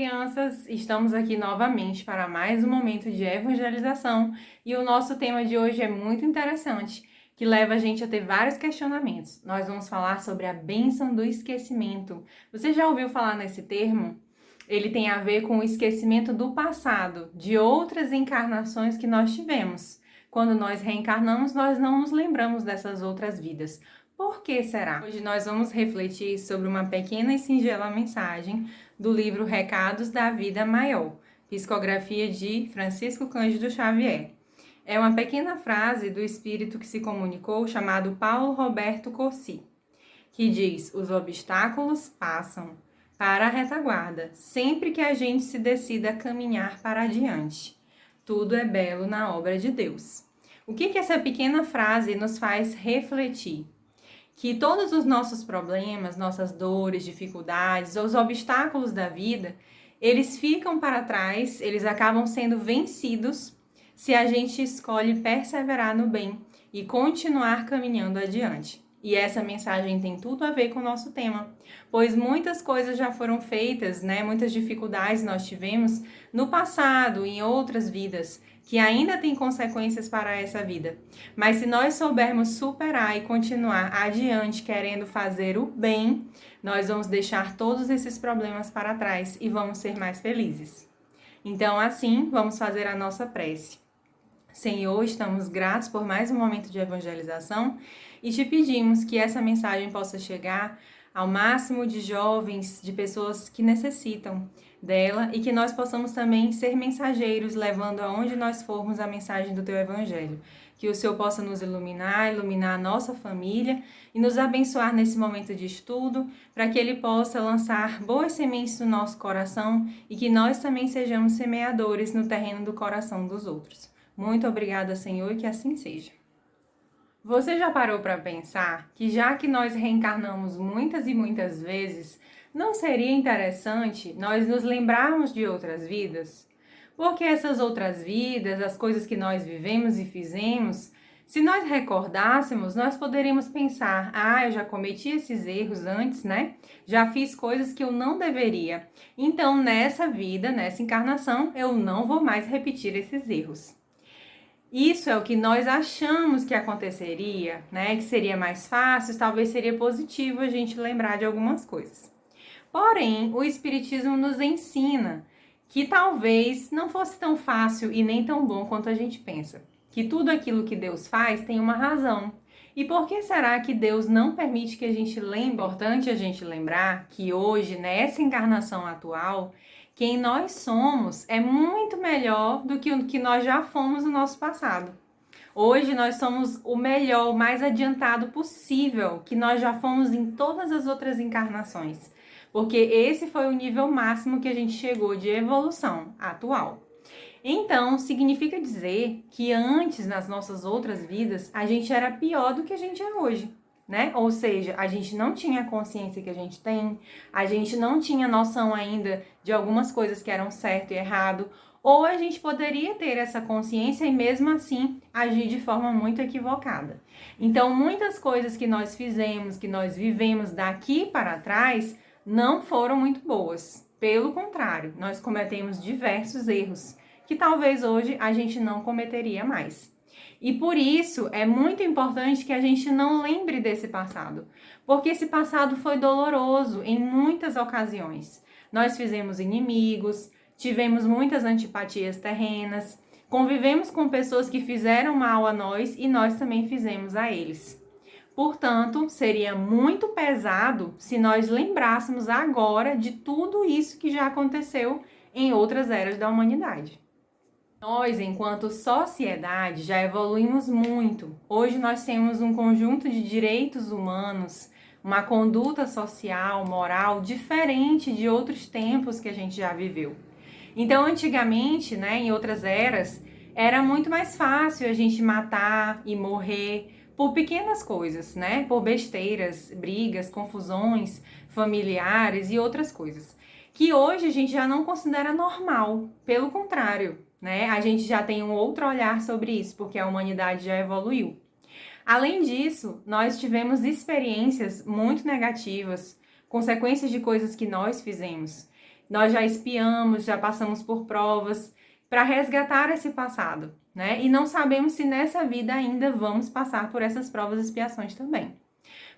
crianças! Estamos aqui novamente para mais um momento de evangelização e o nosso tema de hoje é muito interessante, que leva a gente a ter vários questionamentos. Nós vamos falar sobre a bênção do esquecimento. Você já ouviu falar nesse termo? Ele tem a ver com o esquecimento do passado, de outras encarnações que nós tivemos. Quando nós reencarnamos, nós não nos lembramos dessas outras vidas. Por que será? Hoje nós vamos refletir sobre uma pequena e singela mensagem do livro Recados da Vida Maior, psicografia de Francisco Cândido Xavier. É uma pequena frase do espírito que se comunicou chamado Paulo Roberto Corsi, que diz: os obstáculos passam para a retaguarda, sempre que a gente se decida a caminhar para adiante. Tudo é belo na obra de Deus. O que essa pequena frase nos faz refletir? Que todos os nossos problemas, nossas dores, dificuldades, os obstáculos da vida, eles ficam para trás, eles acabam sendo vencidos se a gente escolhe perseverar no bem e continuar caminhando adiante. E essa mensagem tem tudo a ver com o nosso tema, pois muitas coisas já foram feitas, muitas dificuldades nós tivemos no passado, em outras vidas, que ainda tem consequências para essa vida. Mas se nós soubermos superar e continuar adiante querendo fazer o bem, nós vamos deixar todos esses problemas para trás e vamos ser mais felizes. Então, assim, vamos fazer a nossa prece. Senhor, estamos gratos por mais um momento de evangelização e te pedimos que essa mensagem possa chegar ao máximo de jovens, de pessoas que necessitam dela e que nós possamos também ser mensageiros, levando aonde nós formos a mensagem do teu evangelho. Que o Senhor possa nos iluminar a nossa família e nos abençoar nesse momento de estudo, para que Ele possa lançar boas sementes no nosso coração e que nós também sejamos semeadores no terreno do coração dos outros. Muito obrigada, Senhor, e que assim seja. Você já parou para pensar que já que nós reencarnamos muitas e muitas vezes, não seria interessante nós nos lembrarmos de outras vidas? Porque essas outras vidas, as coisas que nós vivemos e fizemos, se nós recordássemos, nós poderíamos pensar: eu já cometi esses erros antes, Já fiz coisas que eu não deveria. Então, nessa vida, nessa encarnação, eu não vou mais repetir esses erros. Isso é o que nós achamos que aconteceria, Que seria mais fácil, talvez seria positivo a gente lembrar de algumas coisas. Porém, o Espiritismo nos ensina que talvez não fosse tão fácil e nem tão bom quanto a gente pensa. Que tudo aquilo que Deus faz tem uma razão. E por que será que Deus não permite que a gente lembre? É importante a gente lembrar que hoje, nessa encarnação atual, quem nós somos é muito melhor do que o que nós já fomos no nosso passado. Hoje nós somos o melhor, o mais adiantado possível que nós já fomos em todas as outras encarnações. Porque esse foi o nível máximo que a gente chegou de evolução atual. Então, significa dizer que antes, nas nossas outras vidas, a gente era pior do que a gente é hoje. Ou seja, a gente não tinha a consciência que a gente tem, a gente não tinha noção ainda de algumas coisas que eram certo e errado, ou a gente poderia ter essa consciência e mesmo assim agir de forma muito equivocada. Então, muitas coisas que nós fizemos, que nós vivemos daqui para trás, não foram muito boas. Pelo contrário, nós cometemos diversos erros que talvez hoje a gente não cometeria mais. E por isso é muito importante que a gente não lembre desse passado, porque esse passado foi doloroso em muitas ocasiões. Nós fizemos inimigos, tivemos muitas antipatias terrenas, convivemos com pessoas que fizeram mal a nós e nós também fizemos a eles. Portanto, seria muito pesado se nós lembrássemos agora de tudo isso que já aconteceu em outras eras da humanidade. Nós, enquanto sociedade, já evoluímos muito. Hoje nós temos um conjunto de direitos humanos, uma conduta social, moral, diferente de outros tempos que a gente já viveu. Então, antigamente, em outras eras, era muito mais fácil a gente matar e morrer por pequenas coisas, Por besteiras, brigas, confusões familiares e outras coisas. Que hoje a gente já não considera normal, pelo contrário. A gente já tem um outro olhar sobre isso, porque a humanidade já evoluiu. Além disso, nós tivemos experiências muito negativas, consequências de coisas que nós fizemos. nós já espiamos, já passamos por provas para resgatar esse passado, né? E não sabemos se nessa vida ainda vamos passar por essas provas e expiações também.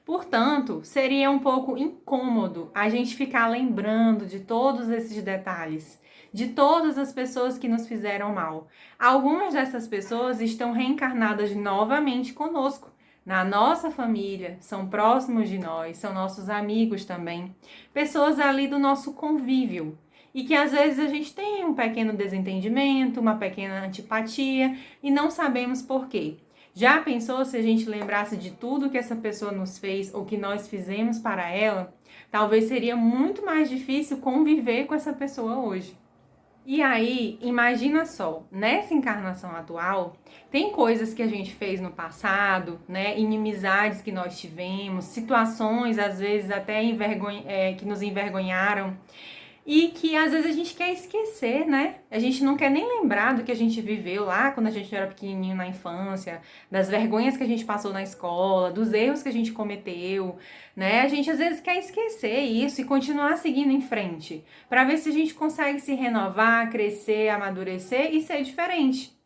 Portanto, seria um pouco incômodo a gente ficar lembrando de todos esses detalhes, de todas as pessoas que nos fizeram mal. Algumas dessas pessoas estão reencarnadas novamente conosco, na nossa família, são próximos de nós, são nossos amigos também, pessoas ali do nosso convívio. E que às vezes a gente tem um pequeno desentendimento, uma pequena antipatia e não sabemos por quê. Já pensou se a gente lembrasse de tudo que essa pessoa nos fez ou que nós fizemos para ela? Talvez seria muito mais difícil conviver com essa pessoa hoje. E aí, imagina só, nessa encarnação atual, tem coisas que a gente fez no passado, né? Inimizades que nós tivemos, situações, às vezes, até que nos envergonharam. E que às vezes a gente quer esquecer, né? A gente não quer nem lembrar do que a gente viveu lá quando a gente era pequenininho na infância, das vergonhas que a gente passou na escola, dos erros que a gente cometeu, né? A gente às vezes quer esquecer isso e continuar seguindo em frente, para ver se a gente consegue se renovar, crescer, amadurecer e ser diferente.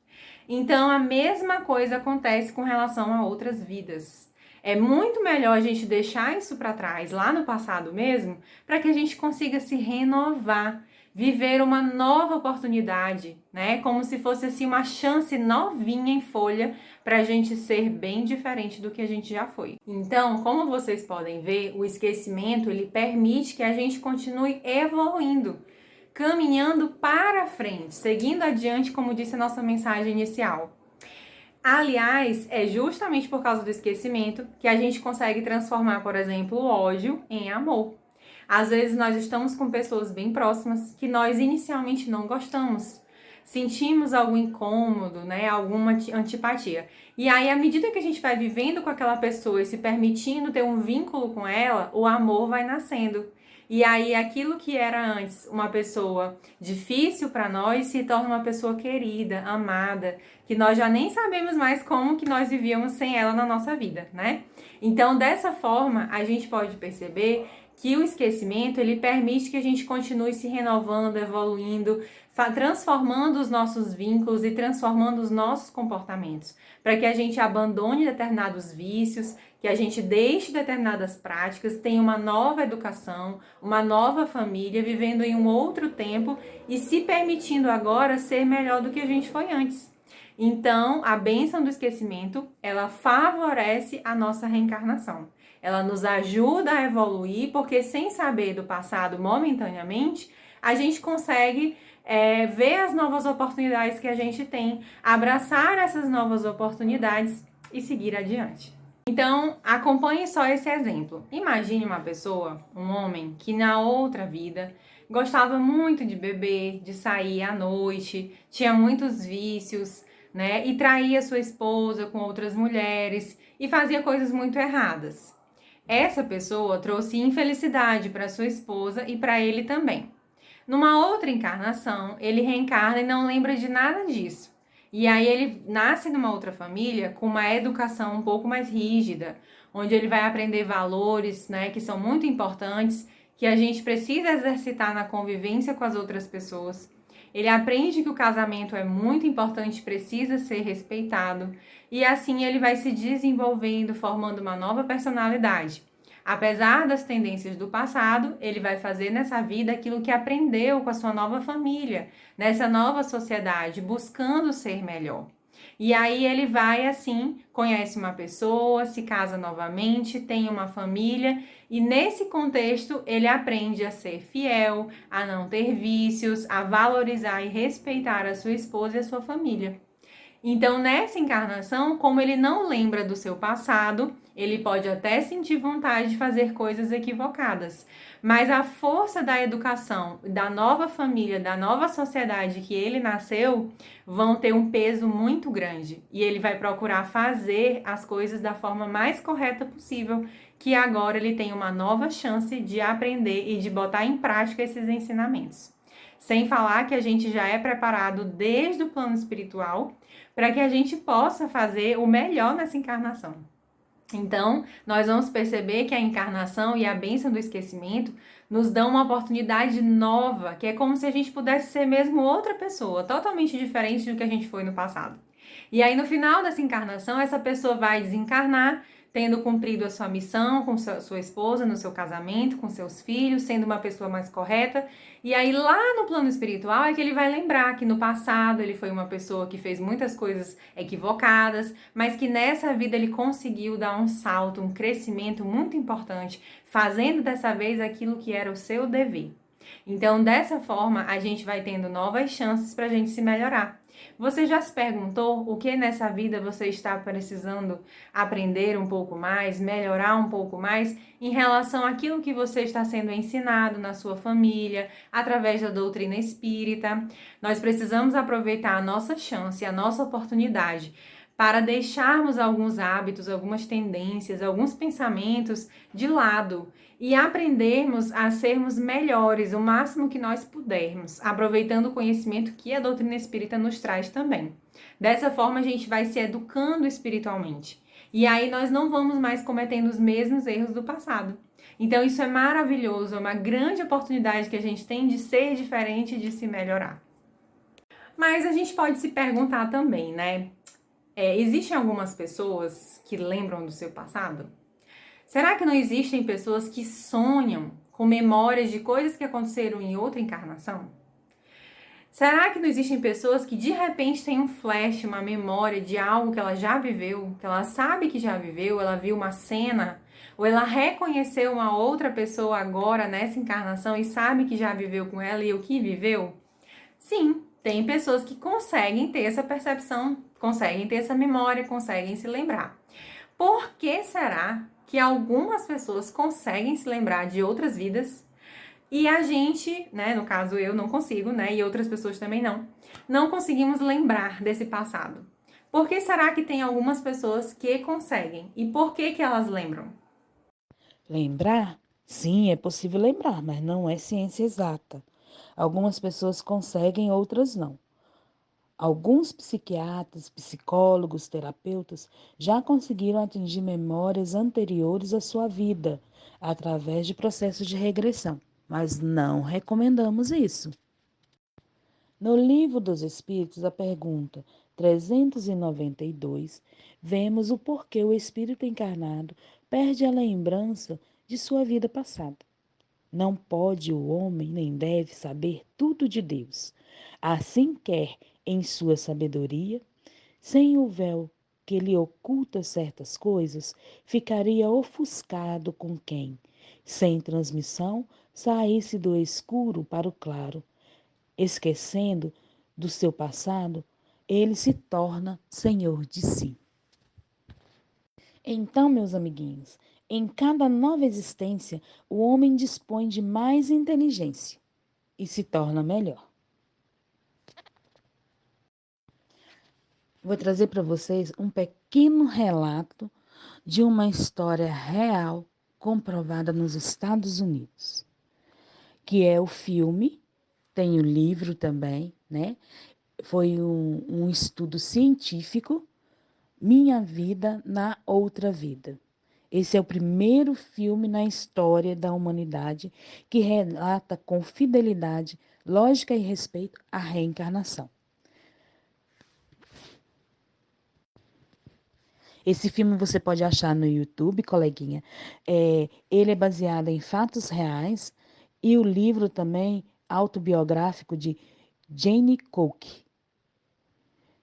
Então, a mesma coisa acontece com relação a outras vidas. É muito melhor a gente deixar isso para trás, lá no passado mesmo, para que a gente consiga se renovar, viver uma nova oportunidade, né? Como se fosse assim uma chance novinha em folha para a gente ser bem diferente do que a gente já foi. Então, como vocês podem ver, o esquecimento ele permite que a gente continue evoluindo, caminhando para frente, seguindo adiante, como disse a nossa mensagem inicial. Aliás, é justamente por causa do esquecimento que a gente consegue transformar, por exemplo, o ódio em amor. Às vezes nós estamos com pessoas bem próximas que nós inicialmente não gostamos. Sentimos algum incômodo, né? Alguma antipatia. E aí, à medida que a gente vai vivendo com aquela pessoa e se permitindo ter um vínculo com ela, o amor vai nascendo. E aí, aquilo que era antes uma pessoa difícil para nós se torna uma pessoa querida, amada, que nós já nem sabemos mais como que nós vivíamos sem ela na nossa vida, né? Então, dessa forma, a gente pode perceber que o esquecimento, ele permite que a gente continue se renovando, evoluindo, transformando os nossos vínculos e transformando os nossos comportamentos, para que a gente abandone determinados vícios, que a gente deixe determinadas práticas, tenha uma nova educação, uma nova família, vivendo em um outro tempo e se permitindo agora ser melhor do que a gente foi antes. Então, a bênção do esquecimento, ela favorece a nossa reencarnação. Ela nos ajuda a evoluir, porque sem saber do passado momentaneamente, a gente consegue ver as novas oportunidades que a gente tem, abraçar essas novas oportunidades e seguir adiante. Então, acompanhe só esse exemplo. Imagine uma pessoa, um homem, que na outra vida gostava muito de beber, de sair à noite, tinha muitos vícios, né? E traía sua esposa com outras mulheres e fazia coisas muito erradas. Essa pessoa trouxe infelicidade para sua esposa e para ele também. Numa outra encarnação, ele reencarna e não lembra de nada disso. E aí ele nasce numa outra família com uma educação um pouco mais rígida, onde ele vai aprender valores, né, que são muito importantes, que a gente precisa exercitar na convivência com as outras pessoas. Ele aprende que o casamento é muito importante, precisa ser respeitado, e assim ele vai se desenvolvendo, formando uma nova personalidade. Apesar das tendências do passado, ele vai fazer nessa vida aquilo que aprendeu com a sua nova família, nessa nova sociedade, buscando ser melhor. E aí ele vai assim, conhece uma pessoa, se casa novamente, tem uma família e nesse contexto ele aprende a ser fiel, a não ter vícios, a valorizar e respeitar a sua esposa e a sua família. Então, nessa encarnação, como ele não lembra do seu passado, ele pode até sentir vontade de fazer coisas equivocadas, mas a força da educação, da nova família, da nova sociedade que ele nasceu, vão ter um peso muito grande e ele vai procurar fazer as coisas da forma mais correta possível, que agora ele tem uma nova chance de aprender e de botar em prática esses ensinamentos. Sem falar que a gente já é preparado desde o plano espiritual para que a gente possa fazer o melhor nessa encarnação. Então, nós vamos perceber que a encarnação e a bênção do esquecimento nos dão uma oportunidade nova, que é como se a gente pudesse ser mesmo outra pessoa, totalmente diferente do que a gente foi no passado. E aí, no final dessa encarnação, essa pessoa vai desencarnar, tendo cumprido a sua missão com sua esposa, no seu casamento, com seus filhos, sendo uma pessoa mais correta. E aí, lá no plano espiritual, é que ele vai lembrar que no passado ele foi uma pessoa que fez muitas coisas equivocadas, mas que nessa vida ele conseguiu dar um salto, um crescimento muito importante, fazendo dessa vez aquilo que era o seu dever. Então, dessa forma, a gente vai tendo novas chances para a gente se melhorar. Você já se perguntou o que nessa vida você está precisando aprender um pouco mais, melhorar um pouco mais em relação àquilo que você está sendo ensinado na sua família, através da doutrina espírita? Nós precisamos aproveitar a nossa chance, a nossa oportunidade para deixarmos alguns hábitos, algumas tendências, alguns pensamentos de lado e aprendermos a sermos melhores o máximo que nós pudermos, aproveitando o conhecimento que a doutrina espírita nos traz também. Dessa forma, a gente vai se educando espiritualmente. E aí nós não vamos mais cometendo os mesmos erros do passado. Então, isso é maravilhoso, é uma grande oportunidade que a gente tem de ser diferente e de se melhorar. Mas a gente pode se perguntar também, né? Existem algumas pessoas que lembram do seu passado? Será que não existem pessoas que sonham com memórias de coisas que aconteceram em outra encarnação? Será que não existem pessoas que de repente têm um flash, uma memória de algo que ela já viveu, que ela sabe que já viveu, ela viu uma cena, ou ela reconheceu uma outra pessoa agora nessa encarnação e sabe que já viveu com ela e o que viveu? Sim, tem pessoas que conseguem ter essa percepção, conseguem ter essa memória, conseguem se lembrar. Por que será que algumas pessoas conseguem se lembrar de outras vidas e a gente, né, no caso eu não consigo, né, e outras pessoas também não conseguimos lembrar desse passado? Por que será que tem algumas pessoas que conseguem? E por que elas lembram? Lembrar? Sim, é possível lembrar, mas não é ciência exata. Algumas pessoas conseguem, outras não. Alguns psiquiatras, psicólogos, terapeutas já conseguiram atingir memórias anteriores à sua vida através de processos de regressão, mas não recomendamos isso. No Livro dos Espíritos, a pergunta 392, vemos o porquê o espírito encarnado perde a lembrança de sua vida passada. Não pode o homem nem deve saber tudo de Deus. Assim quer, em sua sabedoria, sem o véu que lhe oculta certas coisas, ficaria ofuscado com quem, sem transmissão, saísse do escuro para o claro, esquecendo do seu passado, ele se torna senhor de si. Então, meus amiguinhos, em cada nova existência, o homem dispõe de mais inteligência e se torna melhor. Vou trazer para vocês um pequeno relato de uma história real comprovada nos Estados Unidos, que é o filme, tem o livro também, né? Foi um estudo científico, Minha Vida na Outra Vida. Esse é o primeiro filme na história da humanidade que relata com fidelidade, lógica e respeito a reencarnação. Esse filme você pode achar no YouTube, coleguinha. Ele é baseado em fatos reais e o livro também autobiográfico de Jane Cook.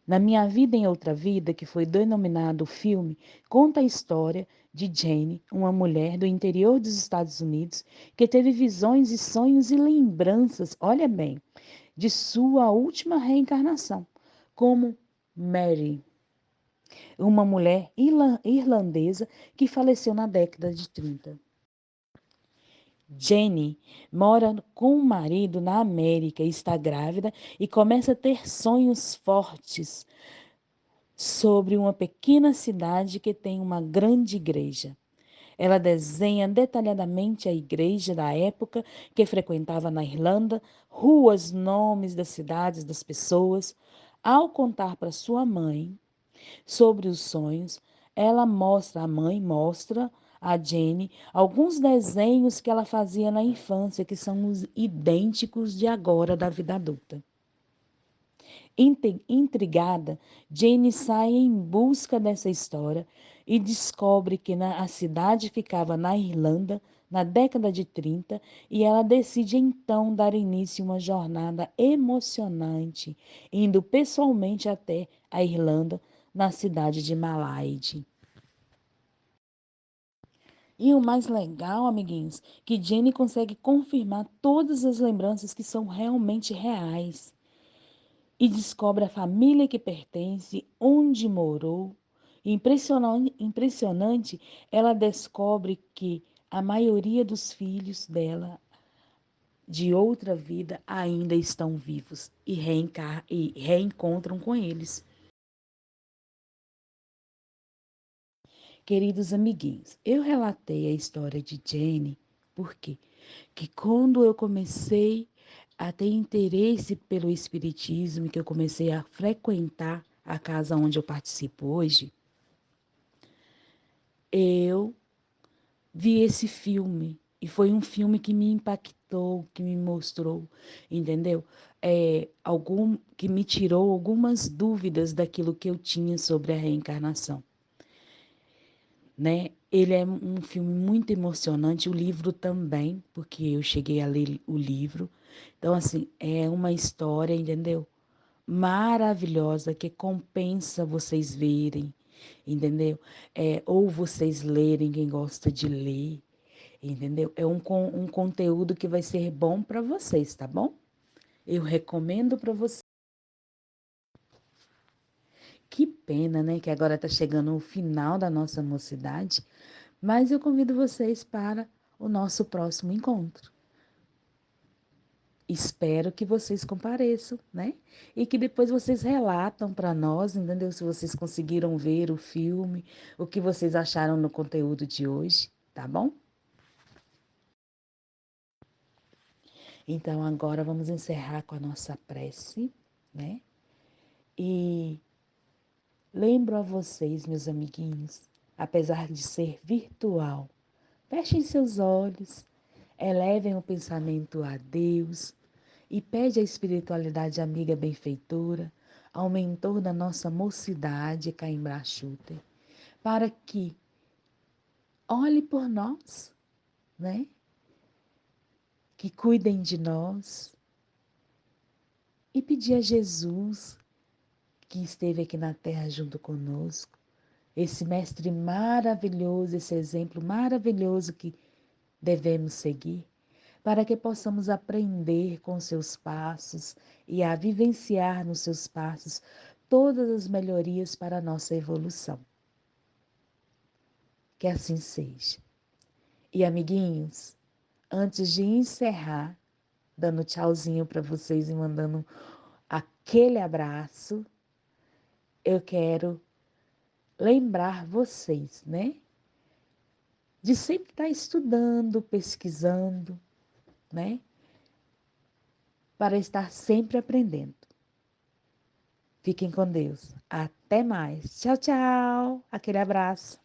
Na Minha Vida em Outra Vida, que foi denominado o filme, conta a história de Jane, uma mulher do interior dos Estados Unidos que teve visões e sonhos e lembranças, olha bem, de sua última reencarnação, como Mary, uma mulher irlandesa que faleceu na década de 30. Jenny mora com o marido na América, está grávida e começa a ter sonhos fortes sobre uma pequena cidade que tem uma grande igreja. Ela desenha detalhadamente a igreja da época que frequentava na Irlanda, ruas, nomes das cidades, das pessoas. Ao contar para sua mãe sobre os sonhos, A mãe mostra a Jenny alguns desenhos que ela fazia na infância, que são os idênticos de agora da vida adulta. Intrigada, Jane sai em busca dessa história e descobre que a cidade ficava na Irlanda, na década de 30, e ela decide então dar início a uma jornada emocionante, indo pessoalmente até a Irlanda, na cidade de Malahide. E o mais legal, amiguinhos, que Jenny consegue confirmar todas as lembranças que são realmente reais e descobre a família que pertence, onde morou. Impressionante, ela descobre que a maioria dos filhos dela de outra vida ainda estão vivos e reencontram com eles. Queridos amiguinhos, eu relatei a história de Jane porque que quando eu comecei a ter interesse pelo espiritismo, que eu comecei a frequentar a casa onde eu participo hoje, eu vi esse filme e foi um filme que me impactou, que me mostrou, entendeu? Que me tirou algumas dúvidas daquilo que eu tinha sobre a reencarnação, né? Ele é um filme muito emocionante, o livro também, porque eu cheguei a ler o livro. Então, assim, é uma história, entendeu? Maravilhosa que compensa vocês verem, entendeu? Ou vocês lerem, quem gosta de ler, entendeu? É um conteúdo que vai ser bom para vocês, tá bom? Eu recomendo para vocês. Que pena, né? Que agora está chegando o final da nossa mocidade, mas eu convido vocês para o nosso próximo encontro. Espero que vocês compareçam, né? E que depois vocês relatam para nós, entendeu? Se vocês conseguiram ver o filme, o que vocês acharam no conteúdo de hoje, tá bom? Então agora vamos encerrar com a nossa prece, né? E lembro a vocês, meus amiguinhos, apesar de ser virtual, fechem seus olhos, elevem o pensamento a Deus e pede à espiritualidade amiga benfeitora, ao mentor da nossa mocidade, Caimbra Schutter, para que olhe por nós, né? Que cuidem de nós e pedir a Jesus, que esteve aqui na terra junto conosco, esse mestre maravilhoso, esse exemplo maravilhoso que devemos seguir, para que possamos aprender com seus passos e a vivenciar nos seus passos todas as melhorias para a nossa evolução. Que assim seja. E amiguinhos, antes de encerrar, dando tchauzinho para vocês e mandando aquele abraço, eu quero lembrar vocês, né? De sempre estar estudando, pesquisando, né? Para estar sempre aprendendo. Fiquem com Deus. Até mais. Tchau, tchau. Aquele abraço.